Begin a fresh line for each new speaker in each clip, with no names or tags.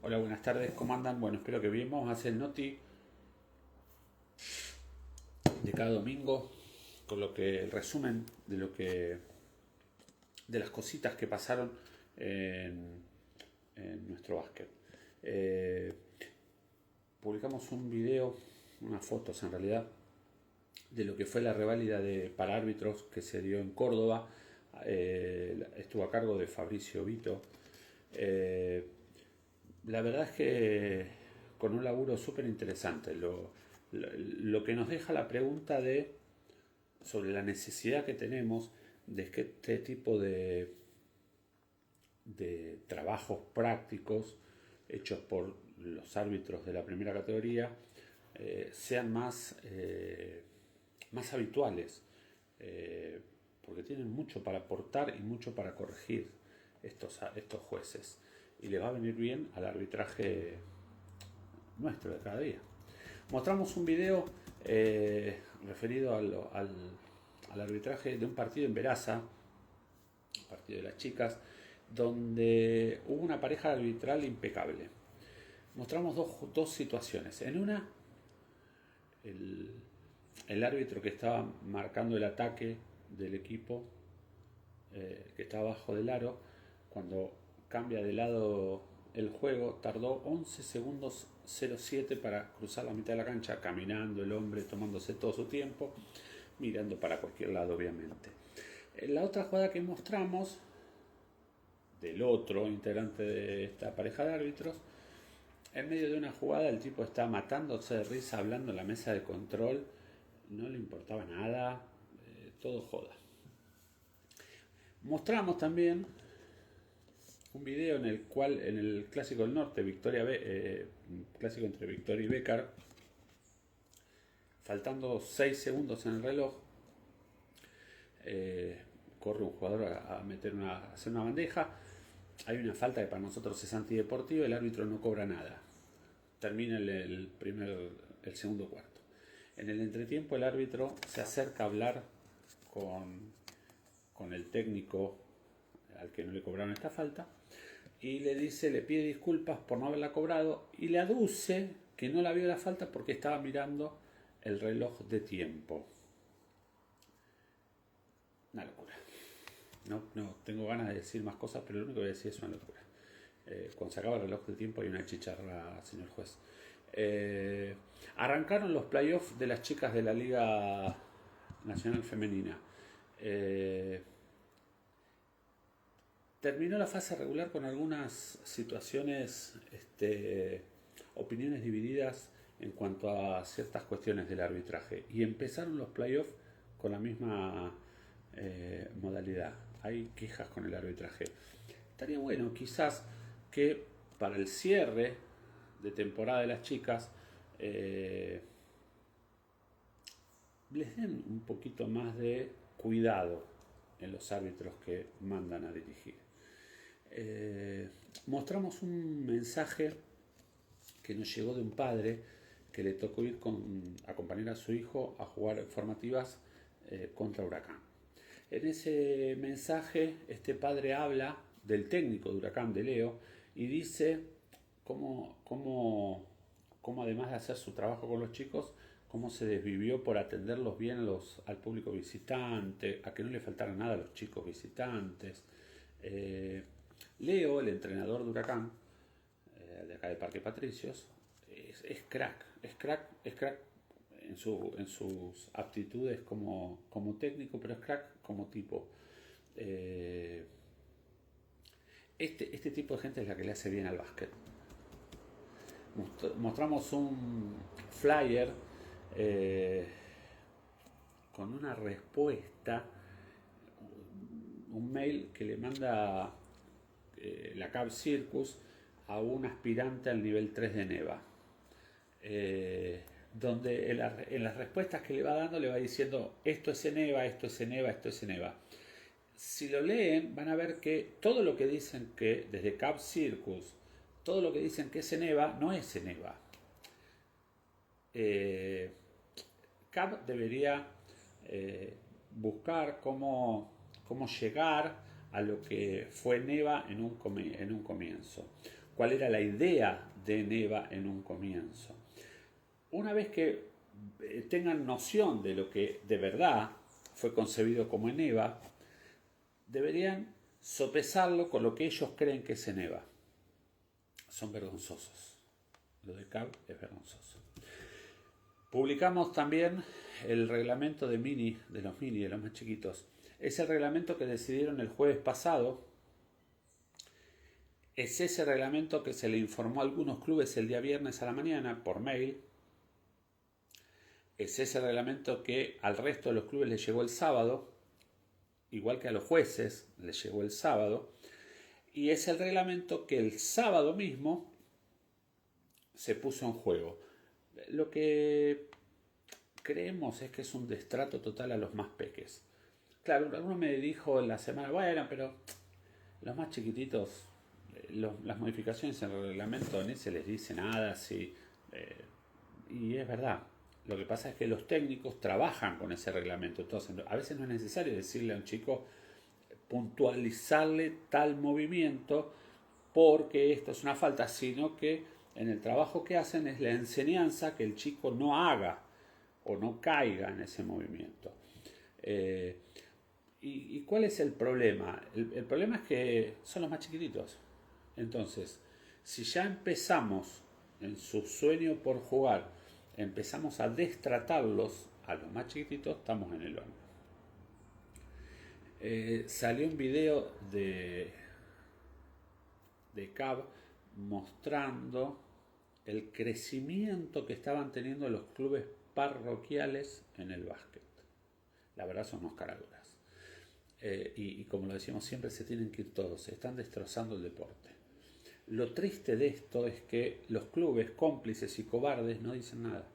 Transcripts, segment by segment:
Hola, buenas tardes, ¿cómo andan? Bueno, espero que bien. Vamos a hacer el noti de cada domingo con el resumen de las cositas que pasaron en, en nuestro básquet. Eh, Publicamos un video, unas fotos en realidad, de lo que fue la reválida para árbitros que se dio en Córdoba. Estuvo a cargo de Fabricio Vito. Eh, la verdad es que con un laburo súper interesante. Lo que nos deja la pregunta sobre la necesidad que tenemos de que este tipo de trabajos prácticos hechos por los árbitros de la primera categoría sean más habituales, eh, porque tienen mucho para aportar y mucho para corregir estos jueces. Y le va a venir bien al arbitraje nuestro de cada día. Mostramos un video referido al arbitraje de un partido en Veraza, un partido de las chicas, donde hubo una pareja arbitral impecable. Mostramos dos situaciones. En una, el, el árbitro que estaba marcando el ataque del equipo, que está abajo del aro, cuando cambia de lado el juego, tardó 11 segundos 07 para cruzar la mitad de la cancha, caminando el hombre, tomándose todo su tiempo, mirando para cualquier lado, obviamente. La otra jugada que mostramos del otro integrante de esta pareja de árbitros, en medio de una jugada el tipo está matándose de risa hablando en la mesa de control, no le importaba nada, todo joda. Mostramos también un video en el cual en el Clásico del Norte, clásico entre Victoria y Becar, faltando 6 segundos en el reloj, corre un jugador a hacer una bandeja. Hay una falta que para nosotros es antideportiva, el árbitro no cobra nada. Termina el segundo cuarto. En el entretiempo el árbitro se acerca a hablar con el técnico al que no le cobraron esta falta y le pide disculpas por no haberla cobrado y le aduce que no la vio la falta porque estaba mirando el reloj de tiempo. Una locura. No tengo ganas de decir más cosas, pero lo único que voy a decir es una locura. Cuando se acaba el reloj de tiempo hay una chicharra, señor juez. Arrancaron los playoffs de las chicas de la Liga Nacional Femenina. Terminó la fase regular con algunas situaciones, opiniones divididas en cuanto a ciertas cuestiones del arbitraje. Y empezaron los playoffs con la misma modalidad. Hay quejas con el arbitraje. Estaría bueno quizás que para el cierre de temporada de las chicas les den un poquito más de cuidado en los árbitros que mandan a dirigir. Mostramos un mensaje que nos llegó de un padre que le tocó ir a acompañar a su hijo a jugar formativas contra Huracán. En ese mensaje este padre habla del técnico de Huracán, de Leo, y dice cómo además de hacer su trabajo con los chicos, cómo se desvivió por atenderlos bien al público visitante, a que no le faltara nada a los chicos visitantes. Leo, el entrenador de Huracán, de acá de Parque Patricios, es crack en sus aptitudes como técnico, pero es crack como tipo. Este tipo de gente es la que le hace bien al básquet. Mostramos un flyer con una respuesta, un mail que le manda la Cab Circus a un aspirante al nivel 3 de NEVA, donde en las respuestas que le va dando le va diciendo esto es ENEVA, esto es ENEVA, esto es ENEVA. Si lo leen van a ver que todo lo que dicen que desde Cab Circus, todo lo que dicen que es ENEVA no es ENEVA. Cab debería buscar cómo llegar a lo que fue ENEVA en un comienzo. cuál era la idea de Neva en un comienzo. Una vez que tengan noción de lo que de verdad fue concebido como Eneva, deberían sopesarlo con lo que ellos creen que es Eneva. Son vergonzosos. Lo de CAB es vergonzoso. Publicamos también el reglamento de los mini, de los más chiquitos. Es el reglamento que decidieron el jueves pasado. Es ese reglamento que se le informó a algunos clubes el día viernes a la mañana por mail. Es ese reglamento que al resto de los clubes les llegó el sábado, igual que a los jueces les llegó el sábado. Y es el reglamento que el sábado mismo se puso en juego. Lo que creemos es que es un destrato total a los más peques. Claro, alguno me dijo en la semana, bueno, pero los más chiquititos, las modificaciones en el reglamento ni se les dice nada, sí, y es verdad. Lo que pasa es que los técnicos trabajan con ese reglamento, entonces a veces no es necesario decirle a un chico, puntualizarle tal movimiento porque esto es una falta, sino que en el trabajo que hacen es la enseñanza que el chico no haga o no caiga en ese movimiento. ¿Y cuál es el problema? El problema es que son los más chiquititos. Entonces, si ya empezamos en su sueño por jugar, empezamos a destratarlos a los más chiquititos, estamos en el horno. Salió un video de CAB mostrando el crecimiento que estaban teniendo los clubes parroquiales en el básquet. La verdad son unos caraduras. Y como lo decimos siempre, se tienen que ir todos, se están destrozando el deporte. Lo triste de esto es que los clubes cómplices y cobardes no dicen nada.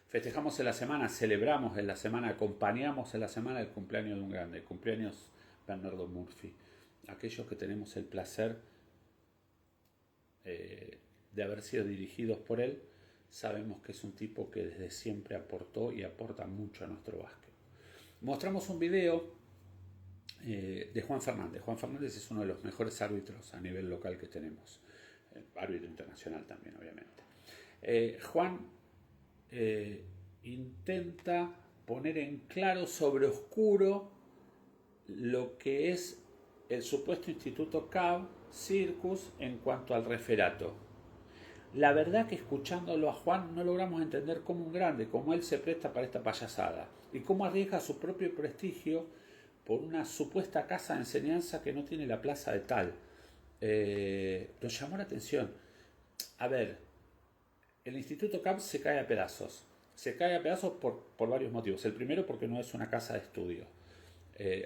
Festejamos en la semana, celebramos en la semana, acompañamos en la semana el cumpleaños de un grande, el cumpleaños Bernardo Murphy. Aquellos que tenemos el placer de haber sido dirigidos por él, sabemos que es un tipo que desde siempre aportó y aporta mucho a nuestro básquet. Mostramos un video de Juan Fernández. Juan Fernández es uno de los mejores árbitros a nivel local que tenemos. Árbitro internacional también, obviamente. Juan intenta poner en claro sobre oscuro lo que es el supuesto Instituto CAB Circus en cuanto al referato. La verdad que escuchándolo a Juan no logramos entender cómo un grande, como él se presta para esta payasada y cómo arriesga su propio prestigio por una supuesta casa de enseñanza que no tiene la plaza de tal. Nos llamó la atención. A ver, el Instituto CAB se cae a pedazos. Se cae a pedazos por varios motivos. El primero porque no es una casa de estudio.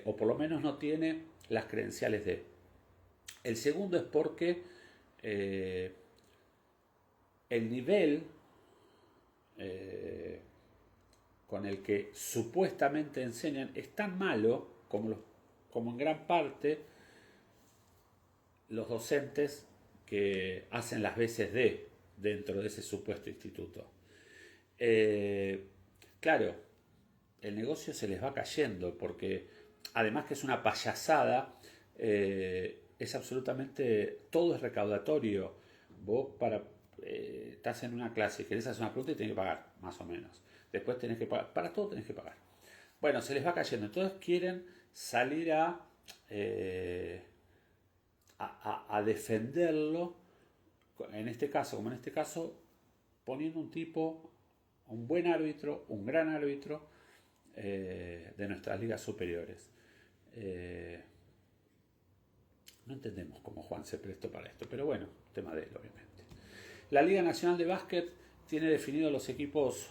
O por lo menos no tiene las credenciales de. El segundo es porque el nivel con el que supuestamente enseñan es tan malo como en gran parte los docentes que hacen las veces de dentro de ese supuesto instituto. Claro, el negocio se les va cayendo porque además que es una payasada, es absolutamente, todo es recaudatorio. Vos estás en una clase y querés hacer una pregunta y tenés que pagar, más o menos. Después tenés que pagar, para todo tenés que pagar. Bueno, se les va cayendo, entonces quieren salir a defenderlo, en este caso, poniendo un buen árbitro, un gran árbitro de nuestras ligas superiores. No entendemos cómo Juan se prestó para esto, pero bueno, tema de él, obviamente. La Liga Nacional de Básquet tiene definidos los equipos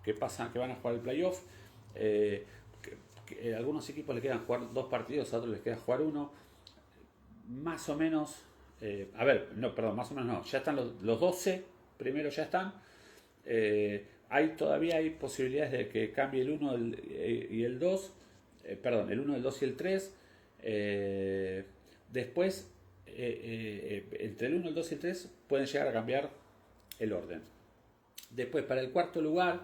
que van a jugar el playoff. A algunos equipos le quedan jugar 2 partidos, a otros les queda jugar 1. Más o menos, más o menos no, ya están los 12, primero ya están. Todavía hay posibilidades de que cambie el 1 y el 2, el 1, el 2 y el 3. Después, entre el 1, el 2 y el 3 pueden llegar a cambiar el orden. Después, para el cuarto lugar,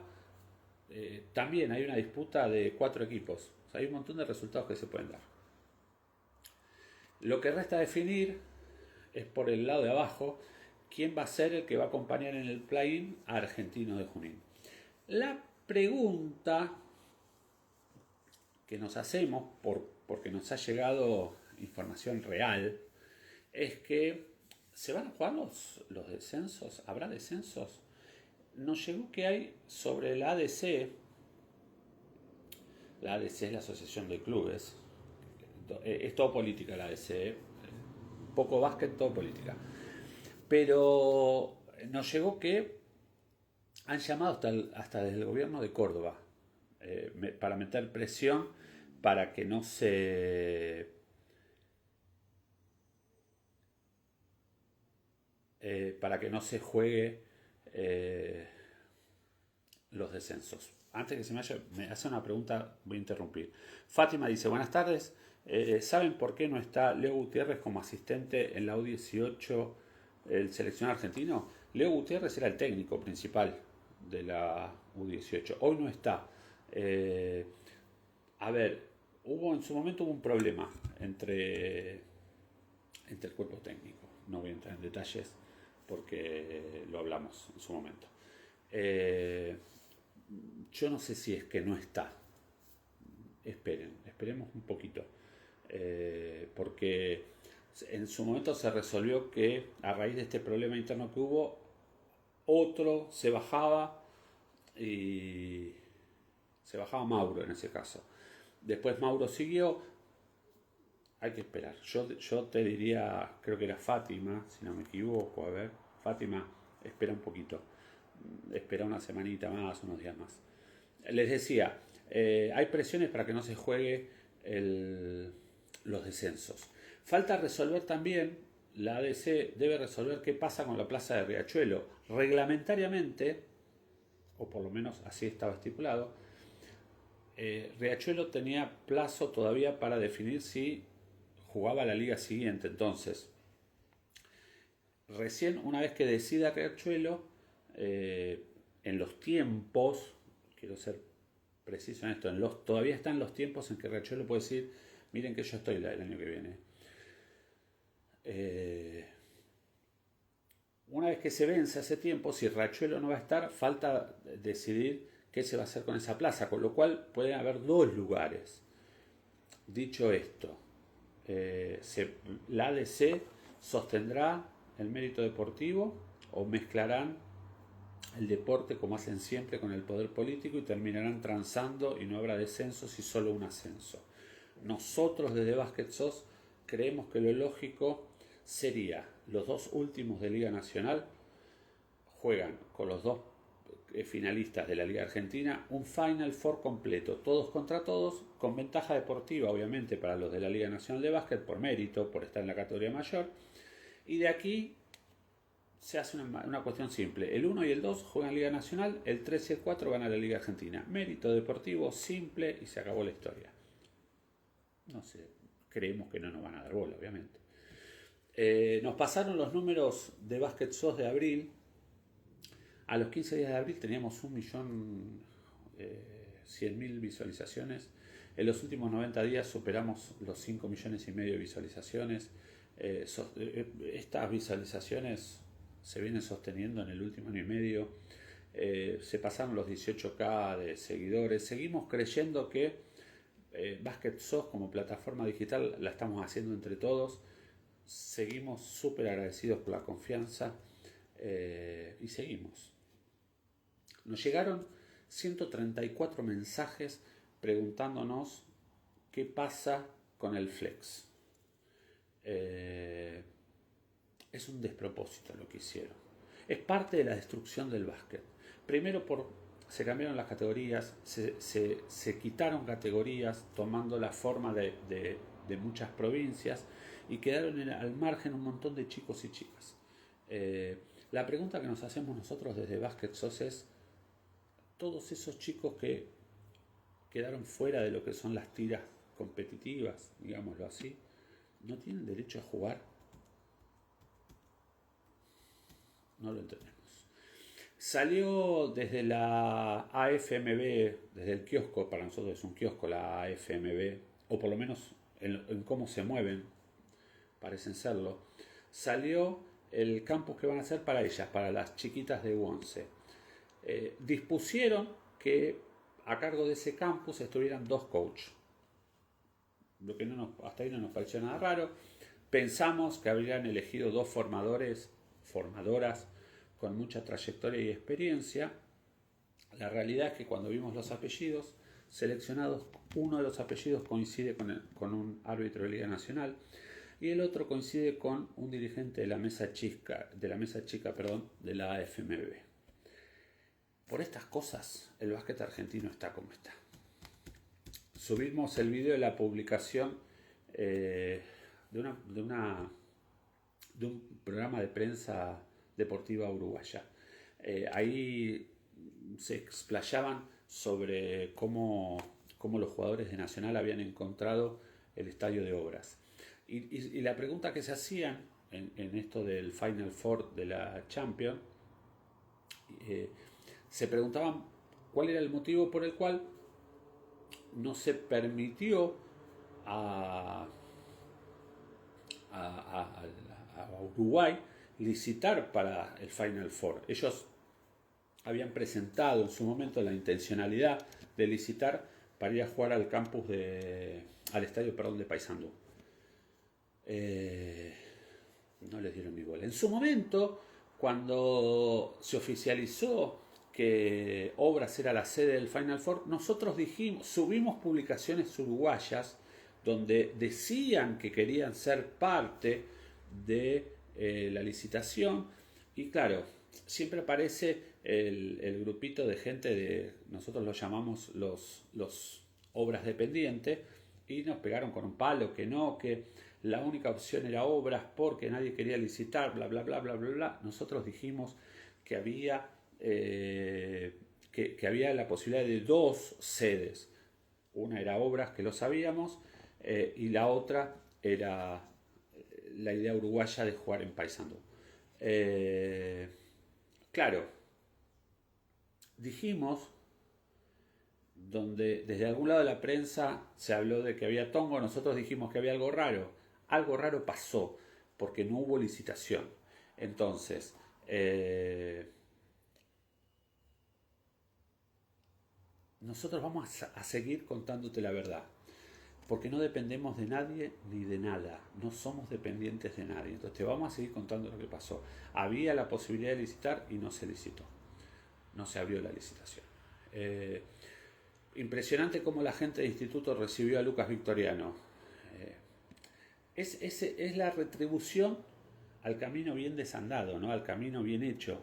también hay una disputa de 4 equipos. O sea, hay un montón de resultados que se pueden dar. Lo que resta definir es por el lado de abajo, quién va a ser el que va a acompañar en el play-in a Argentinos de Junín. La pregunta que nos hacemos, porque nos ha llegado información real, es que ¿se van a jugar los descensos? ¿Habrá descensos? Nos llegó que hay sobre la ADC es la Asociación de Clubes, es todo política la ADC, poco básquet, todo política. Pero nos llegó que han llamado hasta desde el gobierno de Córdoba para meter presión para que no se juegue los descensos. Antes que se me hace una pregunta, voy a interrumpir. Fátima dice, buenas tardes. ¿Saben por qué no está Leo Gutiérrez como asistente en la U18, el seleccionado argentino? Leo Gutiérrez era el técnico principal de la U18. Hoy no está. A ver, en su momento hubo un problema entre el cuerpo técnico. No voy a entrar en detalles porque lo hablamos en su momento. Yo no sé si es que no está. Esperemos un poquito. Porque en su momento se resolvió que a raíz de este problema interno que hubo, otro se bajaba y se bajaba Mauro en ese caso. Después Mauro siguió. Hay que esperar. Yo te diría, creo que era Fátima, si no me equivoco. A ver, Fátima, espera un poquito. Espera una semanita más, unos días más. Les decía, hay presiones para que no se juegue los descensos. Falta resolver también, la ADC debe resolver qué pasa con la plaza de Riachuelo. Reglamentariamente, o por lo menos así estaba estipulado, Riachuelo tenía plazo todavía para definir si jugaba la liga siguiente. Entonces, recién una vez que decida Riachuelo, en los tiempos, quiero ser preciso en esto, todavía están los tiempos en que Riachuelo puede decir, miren que yo estoy el año que viene. Una vez que se vence ese tiempo, si Riachuelo no va a estar, falta decidir qué se va a hacer con esa plaza, con lo cual pueden haber dos lugares. Dicho esto, la ADC sostendrá el mérito deportivo o mezclarán el deporte como hacen siempre con el poder político y terminarán transando y no habrá descensos y solo un ascenso. Nosotros desde Basket SOS creemos que lo lógico sería los dos últimos de Liga Nacional juegan con los dos finalistas de la Liga Argentina un Final Four completo, todos contra todos, con ventaja deportiva obviamente para los de la Liga Nacional de Básquet por mérito, por estar en la categoría mayor, y de aquí se hace una cuestión simple. El 1 y el 2 juegan Liga Nacional, el 3 y el 4 van a la Liga Argentina. Mérito deportivo simple y se acabó la historia. No sé, creemos que no nos van a dar bola, obviamente. Nos pasaron los números de Basket SOS de abril. A los 15 días de abril teníamos 1.100.000 visualizaciones. En los últimos 90 días superamos los 5,5 millones de visualizaciones. Estas visualizaciones se vienen sosteniendo en el último año y medio. Se pasaron los 18K de seguidores. Seguimos creyendo que Basket SOS como plataforma digital la estamos haciendo entre todos. Seguimos súper agradecidos por la confianza y seguimos. Nos llegaron 134 mensajes preguntándonos qué pasa con el flex. Es un despropósito lo que hicieron. Es parte de la destrucción del básquet. Primero se cambiaron las categorías, se quitaron categorías tomando la forma de muchas provincias y quedaron al margen un montón de chicos y chicas. La pregunta que nos hacemos nosotros desde Basket SOS es, todos esos chicos que quedaron fuera de lo que son las tiras competitivas, digámoslo así, ¿no tienen derecho a jugar? No lo entendemos. Salió desde la AFMB, desde el kiosco, para nosotros es un kiosco la AFMB, o por lo menos en cómo se mueven, parecen serlo. salió el campus que van a hacer para ellas, para las chiquitas de U11. Dispusieron que a cargo de ese campus estuvieran 2 coaches. Lo que hasta ahí no nos pareció nada raro. Pensamos que habrían elegido 2 formadoras con mucha trayectoria y experiencia. La realidad es que cuando vimos los apellidos seleccionados, uno de los apellidos coincide con un árbitro de Liga Nacional y el otro coincide con un dirigente de la mesa chica, de la AFMB. Por estas cosas, el básquet argentino está como está. Subimos el video de la publicación de un programa de prensa deportiva uruguaya. Ahí se explayaban sobre cómo los jugadores de Nacional habían encontrado el estadio de Obras. Y la pregunta que se hacían en esto del Final Four de la Champions, se preguntaban cuál era el motivo por el cual no se permitió a Uruguay licitar para el Final Four. Ellos habían presentado en su momento la intencionalidad de licitar para ir a jugar al estadio de Paysandú. No les dieron ni bola. En su momento, cuando se oficializó que Obras era la sede del Final Four, nosotros subimos publicaciones uruguayas donde decían que querían ser parte de la licitación, y claro, siempre aparece el grupito de gente nosotros los llamamos los Obras dependientes, y nos pegaron con un palo que la única opción era Obras porque nadie quería licitar, bla bla bla bla bla bla. Nosotros dijimos que había que había la posibilidad de 2 sedes. Una era Obras, que lo sabíamos, y la otra era la idea uruguaya de jugar en Paysandú. Claro, dijimos, donde desde algún lado de la prensa se habló de que había tongo, nosotros dijimos que había algo raro. Algo raro pasó, porque no hubo licitación. Entonces, nosotros vamos a seguir contándote la verdad, porque no dependemos de nadie ni de nada, no somos dependientes de nadie. Entonces te vamos a seguir contando lo que pasó. Había la posibilidad de licitar y no se licitó, no se abrió la licitación. Impresionante cómo la gente del instituto recibió a Lucas Victoriano. Es la retribución al camino bien desandado, ¿no? Al camino bien hecho.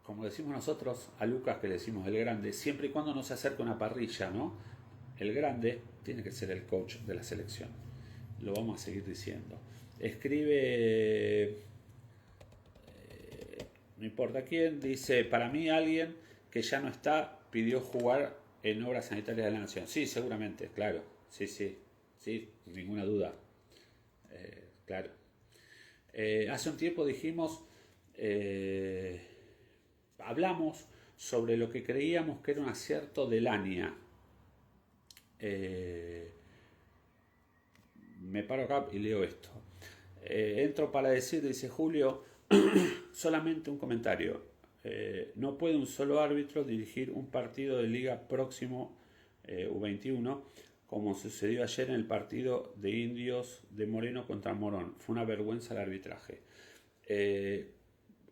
Como decimos nosotros, a Lucas, que le decimos el grande, siempre y cuando no se acerque una parrilla, ¿no? El grande tiene que ser el coach de la selección. Lo vamos a seguir diciendo. Escribe, no importa quién, dice, para mí alguien que ya no está pidió jugar en Obras Sanitarias de la Nación. Sí, seguramente, claro. Sí, ninguna duda. Claro. Hace un tiempo dijimos... hablamos sobre lo que creíamos que era un acierto del ANIA. Me paro acá y leo esto. Entro para decir, dice Julio, solamente un comentario. No puede un solo árbitro dirigir un partido de liga próximo U21, como sucedió ayer en el partido de Indios de Moreno contra Morón. Fue una vergüenza el arbitraje.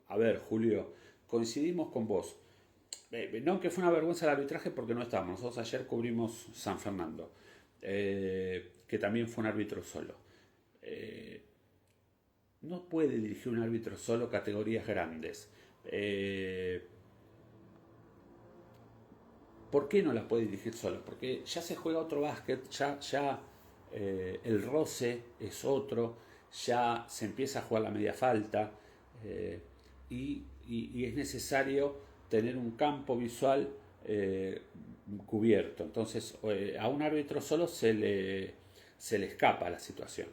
A ver, Julio, coincidimos con vos. No que fue una vergüenza el arbitraje porque no estábamos. Nosotros ayer cubrimos San Fernando, que también fue un árbitro solo. No puede dirigir un árbitro solo categorías grandes. ¿Por qué no las puede dirigir solo? Porque ya se juega otro básquet, ya el roce es otro, ya se empieza a jugar la media falta, y es necesario tener un campo visual cubierto. Entonces a un árbitro solo se le escapa la situación.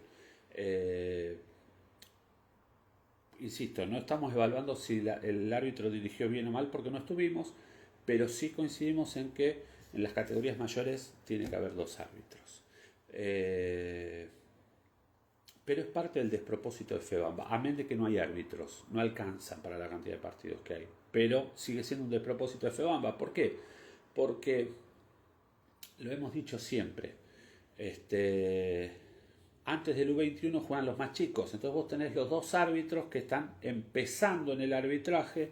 Insisto, no estamos evaluando si el árbitro dirigió bien o mal porque no estuvimos, pero sí coincidimos en que en las categorías mayores tiene que haber 2 árbitros. Eh, pero es parte del despropósito de FEBAMBA, amén de que no hay árbitros, no alcanzan para la cantidad de partidos que hay, pero sigue siendo un despropósito de FEBAMBA. ¿Por qué? Porque lo hemos dicho siempre, antes del U21 juegan los más chicos, entonces vos tenés los dos árbitros que están empezando en el arbitraje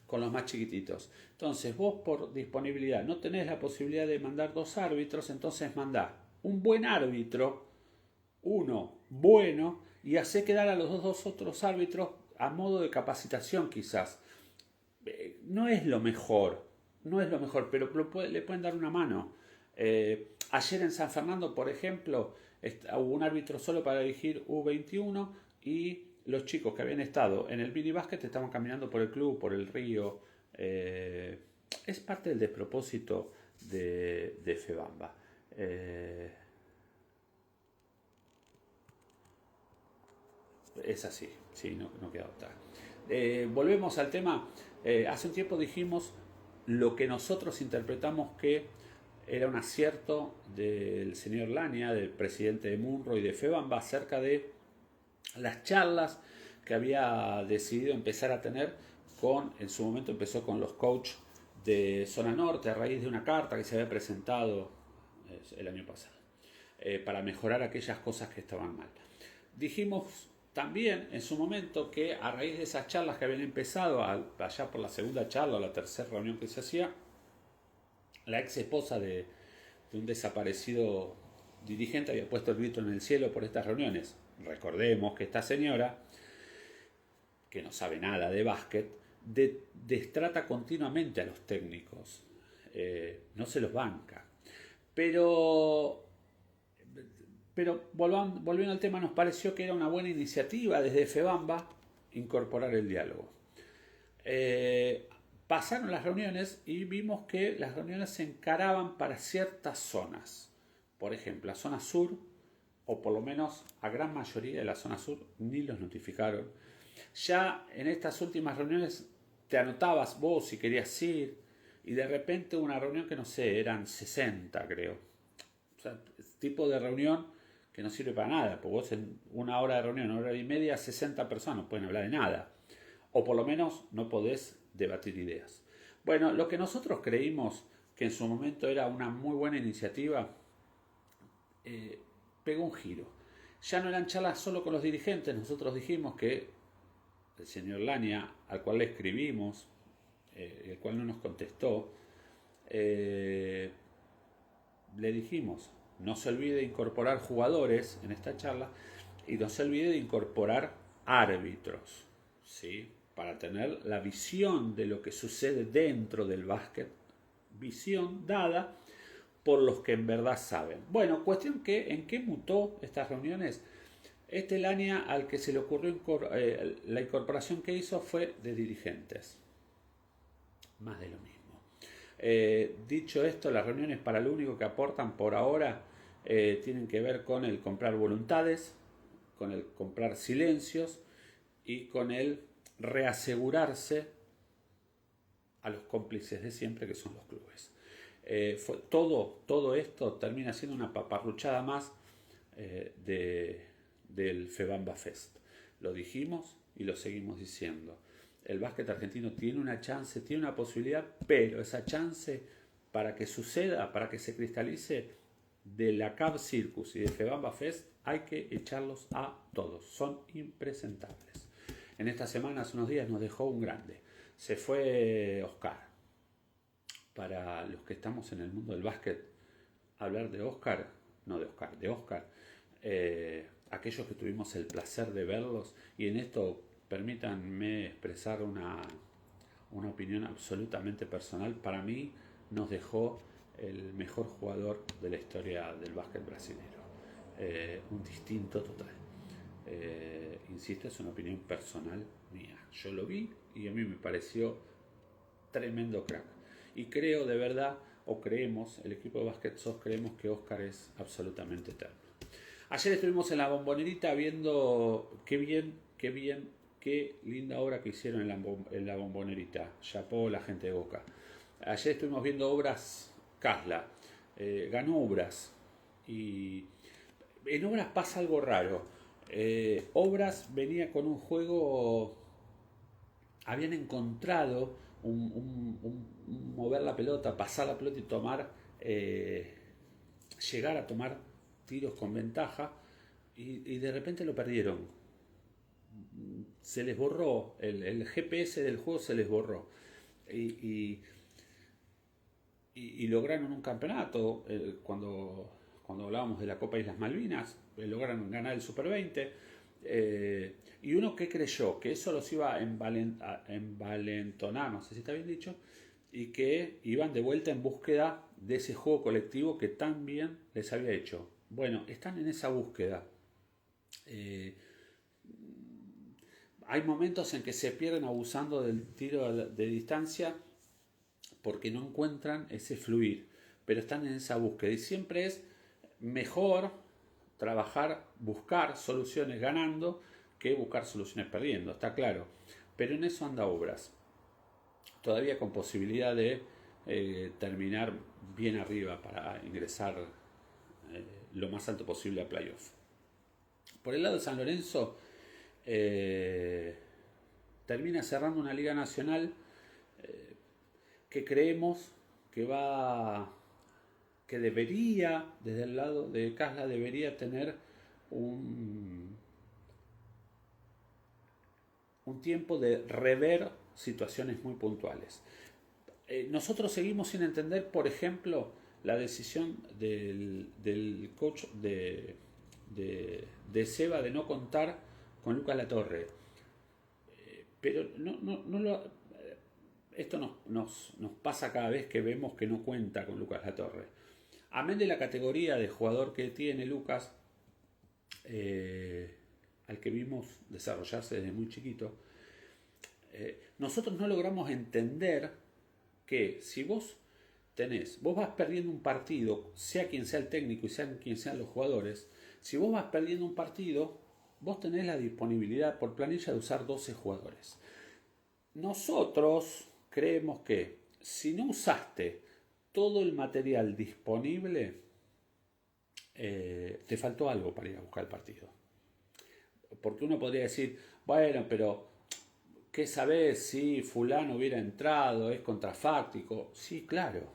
con los más chiquititos. Entonces vos por disponibilidad no tenés la posibilidad de mandar dos árbitros, entonces mandá un buen árbitro, uno bueno, y hace quedar a los dos otros árbitros a modo de capacitación quizás. No es lo mejor, no es lo mejor, pero le pueden dar una mano. Ayer en San Fernando, por ejemplo, hubo un árbitro solo para dirigir U21 y los chicos que habían estado en el minibásquet estaban caminando por el club, por el río. Es parte del despropósito de FEBAMBA. Es así, sí, no queda otra. Volvemos al tema. Hace un tiempo dijimos lo que nosotros interpretamos que era un acierto del señor Lania, del presidente de Munro y de FEBAMBA, acerca de las charlas que había decidido empezar a tener en su momento empezó con los coaches de Zona Norte a raíz de una carta que se había presentado el año pasado para mejorar aquellas cosas que estaban mal. Dijimos también en su momento que a raíz de esas charlas que habían empezado, allá por la segunda charla o la tercera reunión que se hacía, la ex esposa de un desaparecido dirigente había puesto el grito en el cielo por estas reuniones. Recordemos que esta señora, que no sabe nada de básquet, destrata continuamente a los técnicos, no se los banca. Pero volviendo al tema, nos pareció que era una buena iniciativa desde FEBAMBA incorporar el diálogo. Pasaron las reuniones y vimos que las reuniones se encaraban para ciertas zonas. Por ejemplo, la zona sur, o por lo menos a gran mayoría de la zona sur, ni los notificaron. Ya en estas últimas reuniones te anotabas vos si querías ir, y de repente una reunión que no sé, eran 60 creo. O sea, tipo de reunión que no sirve para nada, porque vos en una hora de reunión, una hora y media, 60 personas no pueden hablar de nada. O por lo menos no podés debatir ideas. Bueno, lo que nosotros creímos que en su momento era una muy buena iniciativa, pegó un giro. Ya no eran charlas solo con los dirigentes, nosotros dijimos que el señor Lania, al cual le escribimos, el cual no nos contestó, le dijimos, no se olvide de incorporar jugadores en esta charla y no se olvide de incorporar árbitros, ¿sí? Para tener la visión de lo que sucede dentro del básquet, visión dada por los que en verdad saben. Bueno, cuestión que en qué mutó estas reuniones. Lania, al que se le ocurrió la incorporación que hizo fue de dirigentes. Más de lo mismo. Dicho esto, las reuniones para lo único que aportan por ahora tienen que ver con el comprar voluntades, con el comprar silencios y con el reasegurarse a los cómplices de siempre que son los clubes. Todo esto termina siendo una paparruchada más del FEBAMBA Fest. Lo dijimos y lo seguimos diciendo. El básquet argentino tiene una chance, tiene una posibilidad, pero esa chance para que suceda, para que se cristalice, de la Cab Circus y de FEBAMBA Fest hay que echarlos a todos. Son impresentables. En estas semanas, unos días, nos dejó un grande. Se fue Oscar. Para los que estamos en el mundo del básquet, hablar de Oscar, de Oscar, aquellos que tuvimos el placer de verlos, y en esto permítanme expresar una opinión absolutamente personal, para mí nos dejó el mejor jugador de la historia del básquet brasileño, un distinto total. Insisto, es una opinión personal mía. Yo lo vi y a mí me pareció tremendo crack. Y creo de verdad, o creemos, el equipo de Basket Sos creemos que Oscar es absolutamente eterno. Ayer estuvimos en la Bombonerita viendo qué linda obra que hicieron en la Bombonerita. Chapó la gente de Boca. Ayer estuvimos viendo obras Casla. Ganó obras. Y En Obras pasa algo raro. Obras venía con un juego, habían encontrado un mover la pelota, pasar la pelota y tomar, llegar a tomar tiros con ventaja y de repente lo perdieron. Se les borró, el GPS del juego se les borró. Y, y lograron un campeonato cuando hablábamos de la Copa Islas Malvinas, lograron ganar el Super 20. Y uno que creyó que eso los iba a envalentonar, no sé si está bien dicho, y que iban de vuelta en búsqueda de ese juego colectivo que tan bien les había hecho. Bueno, están en esa búsqueda. Eh, Hay momentos en que se pierden abusando del tiro de distancia porque no encuentran ese fluir, pero están en esa búsqueda y siempre es mejor trabajar, buscar soluciones ganando que buscar soluciones perdiendo, está claro, pero en eso anda Obras, todavía con posibilidad de terminar bien arriba para ingresar lo más alto posible a playoff. Por el lado de San Lorenzo, eh, termina cerrando una liga nacional que creemos que que debería, desde el lado de Casla, debería tener un, un tiempo de rever situaciones muy puntuales. Nosotros seguimos sin entender, por ejemplo, la decisión del coach de Seba de no contar con Lucas Latorre. Pero esto nos pasa cada vez que vemos que no cuenta con Lucas Latorre. Amén de la categoría de jugador que tiene Lucas, al que vimos desarrollarse desde muy chiquito, nosotros no logramos entender que si vos vas perdiendo un partido, sea quien sea el técnico y sean quien sean los jugadores, si vos vas perdiendo un partido, vos tenés la disponibilidad por planilla de usar 12 jugadores. Nosotros creemos que si no usaste todo el material disponible, te faltó algo para ir a buscar el partido. Porque uno podría decir, bueno, pero ¿qué sabés si fulano hubiera entrado? ¿Es contrafáctico? Sí, claro,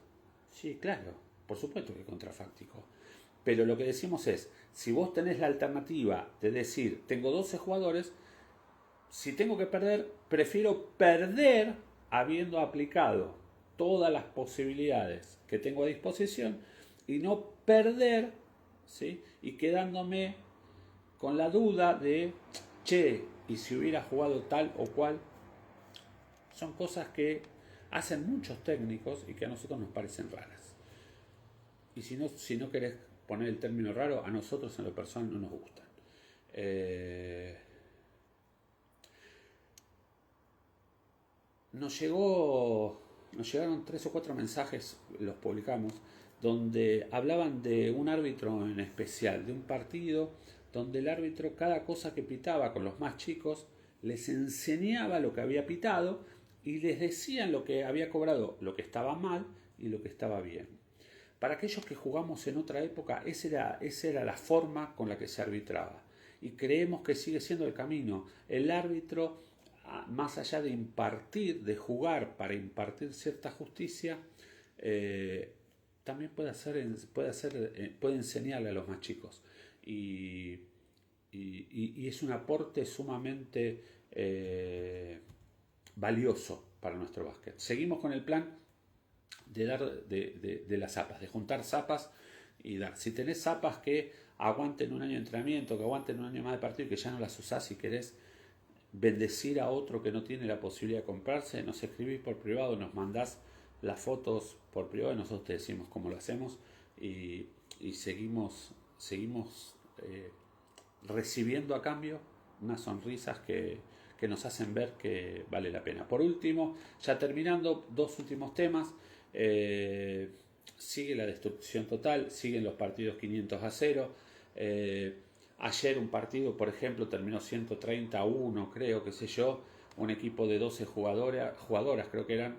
por supuesto que es contrafáctico. Pero lo que decimos es, si vos tenés la alternativa de decir, tengo 12 jugadores, si tengo que perder, prefiero perder habiendo aplicado todas las posibilidades que tengo a disposición y no perder, ¿sí? Y quedándome con la duda de, che, y si hubiera jugado tal o cual. Son cosas que hacen muchos técnicos y que a nosotros nos parecen raras. Y si no querés poner el término raro, a nosotros en lo personal no nos gustan. Nos llegaron 3 o 4 mensajes, los publicamos, donde hablaban de un árbitro en especial, de un partido donde el árbitro, cada cosa que pitaba con los más chicos, les enseñaba lo que había pitado y les decían lo que había cobrado, lo que estaba mal y lo que estaba bien. Para aquellos que jugamos en otra época, esa era la forma con la que se arbitraba. Y creemos que sigue siendo el camino. El árbitro, más allá de de jugar para impartir cierta justicia, también puede enseñarle a los más chicos. Y es un aporte sumamente valioso para nuestro básquet. Seguimos con el plan de dar de las zapas, de juntar zapas y dar. Si tenés zapas que aguanten un año de entrenamiento, que aguanten un año más de partido y que ya no las usás y querés bendecir a otro que no tiene la posibilidad de comprarse, nos escribís por privado, nos mandás las fotos por privado y nosotros te decimos cómo lo hacemos y seguimos recibiendo a cambio unas sonrisas que nos hacen ver que vale la pena. Por último, ya terminando, 2 últimos temas. Sigue la destrucción total, siguen los partidos 500-0. Ayer un partido, por ejemplo, terminó 130-1, creo, qué sé yo, un equipo de 12 jugadoras creo que eran,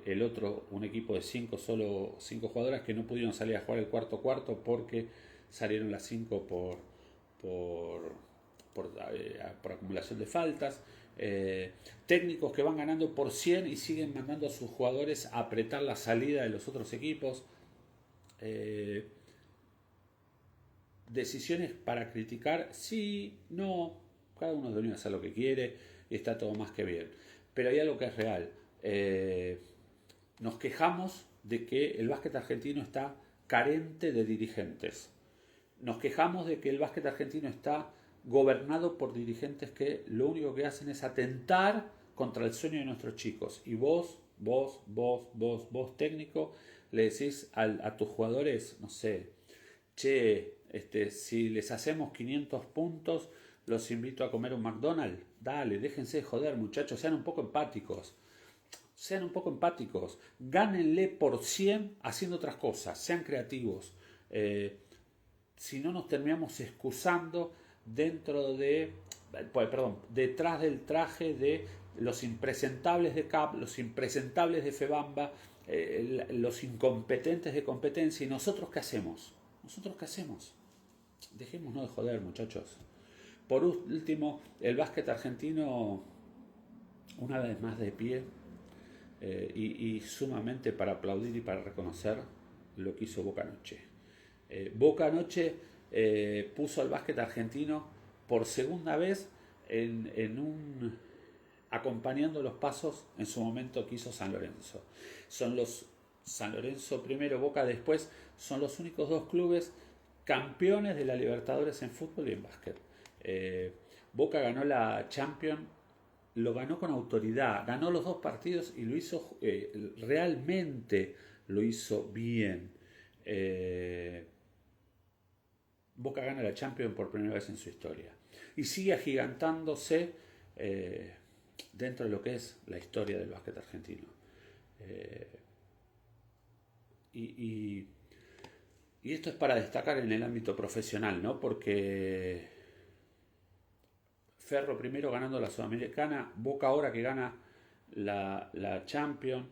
el otro un equipo de 5 jugadoras que no pudieron salir a jugar el cuarto porque salieron las 5 por, por acumulación de faltas. Técnicos que van ganando por 100 y siguen mandando a sus jugadores a apretar la salida de los otros equipos. Decisiones para criticar, sí, no, cada uno debe hacer lo que quiere y está todo más que bien. Pero hay algo que es real. Nos quejamos de que el básquet argentino está carente de dirigentes. Nos quejamos de que el básquet argentino está gobernado por dirigentes que lo único que hacen es atentar contra el sueño de nuestros chicos. Y vos técnico, le decís a tus jugadores, no sé, che, si les hacemos 500 puntos, los invito a comer un McDonald's. Dale, déjense de joder, muchachos, sean un poco empáticos. Sean un poco empáticos. Gánenle por 100 haciendo otras cosas. Sean creativos. Si no nos terminamos excusando detrás del traje de los impresentables de CAP, los impresentables de FEBAMBA, los incompetentes de competencia. ¿Y nosotros qué hacemos? ¿Nosotros qué hacemos? Dejémonos de joder, muchachos. Por último, el básquet argentino, una vez más de pie, y sumamente para aplaudir y para reconocer lo que hizo Boca anoche. Boca anoche puso al básquet argentino por segunda vez acompañando los pasos en su momento que hizo San Lorenzo. San Lorenzo primero, Boca después, son los únicos dos clubes campeones de la Libertadores en fútbol y en básquet. Boca ganó la Champions, lo ganó con autoridad, ganó los dos partidos y lo hizo realmente lo hizo bien. Boca gana la Champions por primera vez en su historia y sigue agigantándose dentro de lo que es la historia del básquet argentino. Y esto es para destacar en el ámbito profesional, ¿no? Porque Ferro primero ganando la Sudamericana, Boca ahora que gana la Champions.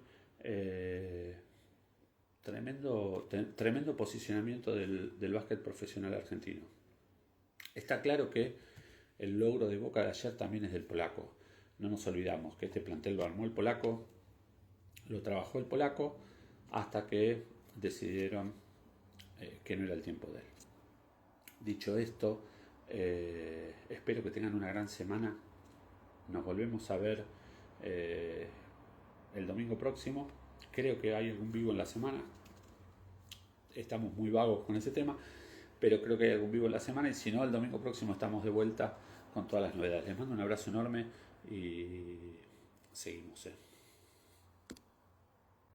Tremendo posicionamiento del básquet profesional argentino. Está claro que el logro de Boca de ayer también es del polaco. No nos olvidamos que este plantel lo armó el polaco, lo trabajó el polaco, hasta que decidieron que no era el tiempo de él. Dicho esto, espero que tengan una gran semana. Nos volvemos a ver el domingo próximo. Creo que hay algún vivo en la semana. Estamos muy vagos con ese tema, pero creo que hay algún vivo en la semana y si no, el domingo próximo estamos de vuelta con todas las novedades. Les mando un abrazo enorme y seguimos.